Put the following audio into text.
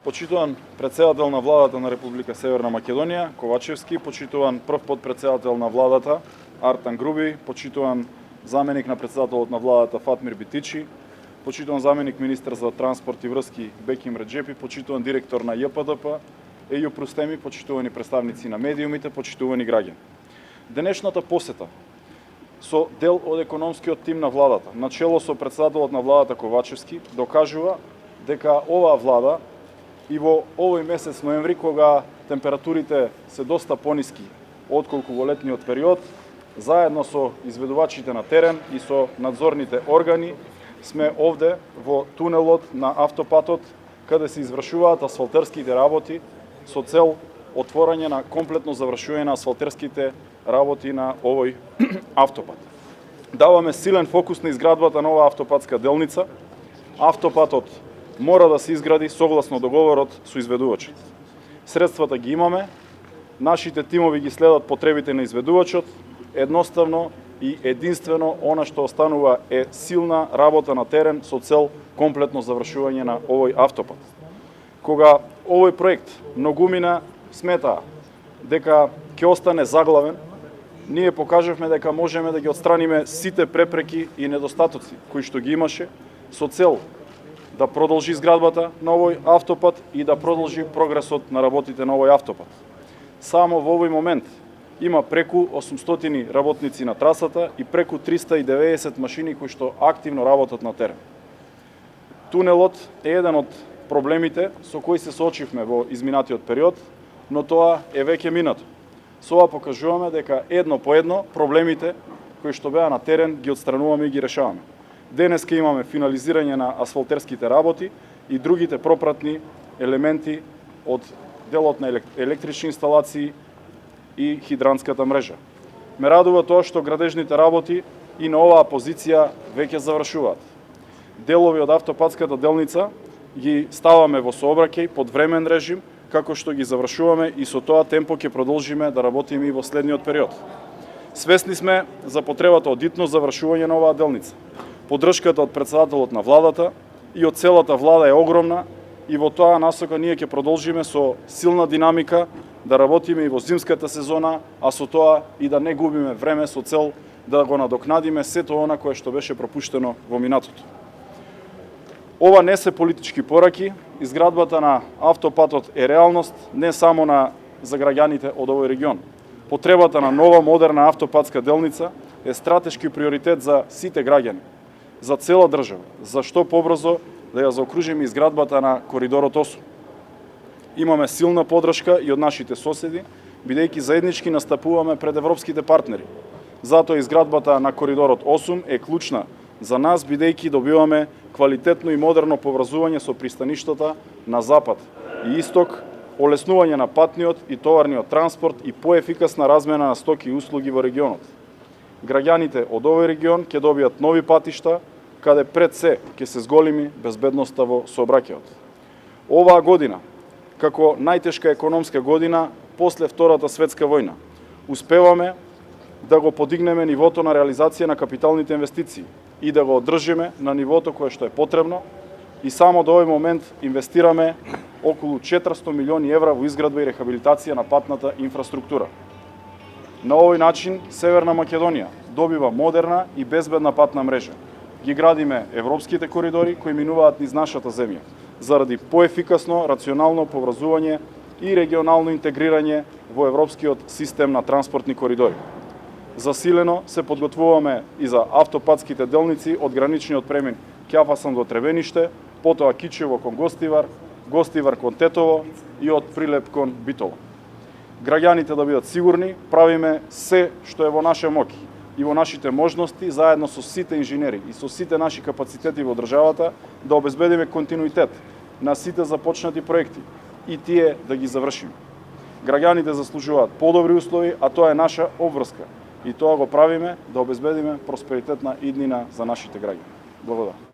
Почитуван председател на владата на Република Северна Македонија, Ковачевски, почитуван прв подпредседател на владата, Артан Груби, почитуван заменик на председателот на владата, Фатмир Битичи, почитуван заменик министар за транспорт и врски, Беким Реджепи, почитуван директор на ЈПДП, Ејуп Рустеми, почитувани представници на медиумите, почитувани граѓани. Денешната посета со дел од економскиот тим на владата, начело со председателот на владата Ковачевски, докажува дека оваа влада и во овој месец ноември, кога температурите се доста пониски отколку во летниот период, заедно со изведувачите на терен и со надзорните органи, сме овде во тунелот на автопатот, каде се извршуваат асфалтерските работи со цел отворање на комплетно завршување на асфалтерските работи на овој автопат. Даваме силен фокус на изградбата на оваа автопатска делница. Автопатот мора да се изгради согласно договорот со изведувачот. Средствата ги имаме, нашите тимови ги следат потребите на изведувачот, едноставно и единствено она што останува е силна работа на терен со цел комплетно завршување на овој автопат. Кога овој проект многумина сметаа дека ќе остане заглавен, ние покажавме дека можеме да ги отстраниме сите препреки и недостатоци кои што ги имаше со цел да продолжи изградбата на овој автопат и да продолжи прогресот на работите на овој автопат. Само во овој момент има преку 800 работници на трасата и преку 390 машини кои што активно работат на терен. Тунелот е еден од проблемите со кои се соочивме во изминатиот период, но тоа е веќе минато. Со ова покажуваме дека едно по едно проблемите кои што беа на терен ги отстрануваме и ги решаваме. Денеска имаме финализирање на асфалтерските работи и другите пропратни елементи од делот на електрични инсталации и хидранската мрежа. Ме радува тоа што градежните работи и на оваа позиција веќе завршуваат. Делови од автопатската делница ги ставаме во сообраќај под времен режим, како што ги завршуваме и со тоа темпо ќе продолжиме да работиме и во следниот период. Свесни сме за потребата од итно завршување на оваа делница. Поддршката од председателот на владата и од целата влада е огромна и во тоа насока ние ќе продолжиме со силна динамика да работиме и во зимската сезона, а со тоа и да не губиме време со цел да го надокнадиме сето она кое што беше пропуштено во минатото. Ова не се политички пораки, изградбата на автопатот е реалност не само за граѓаните од овој регион. Потребата на нова модерна автопатска делница е стратешки приоритет за сите граѓани, за цела држава, за што побрзо да ја заокружиме изградбата на коридорот 8. Имаме силна поддршка и од нашите соседи, бидејќи заеднички настапуваме пред европските партнери. Затоа изградбата на коридорот 8 е клучна за нас, бидејќи добиваме квалитетно и модерно поврзување со пристаништата на запад и исток, олеснување на патниот и товарниот транспорт и поефикасна размена на стоки и услуги во регионот. Граѓаните од овој регион ќе добијат нови патишта, каде пред се ќе се зголеми безбедноста во сообраќајот. Оваа година, како најтешка економска година после Втората светска војна, успеваме да го подигнеме нивото на реализација на капиталните инвестиции и да го одржиме на нивото кое што е потребно и само до овој момент инвестираме околу 400 милиони евра во изградба и рехабилитација на патната инфраструктура. На овој начин Северна Македонија добива модерна и безбедна патна мрежа. Ги градиме европските коридори кои минуваат низ нашата земја, заради поефикасно, рационално поврзување и регионално интегрирање во европскиот систем на транспортни коридори. Засилено се подготвуваме и за автопатските делници од граничниот премин Ќафасан до Требениште, потоа Кичево кон Гостивар, Гостивар кон Тетово и од Прилеп кон Битола. Граѓаните да бидат сигурни, правиме се што е во наша моќ и во нашите можности, заедно со сите инженери и со сите наши капацитети во државата, да обезбедиме континуитет на сите започнати проекти и тие да ги завршиме. Граѓаните заслужуваат подобри услови, а тоа е наша обврска. И тоа го правиме да обезбедиме просперитетна иднина за нашите граѓани. Благодарам.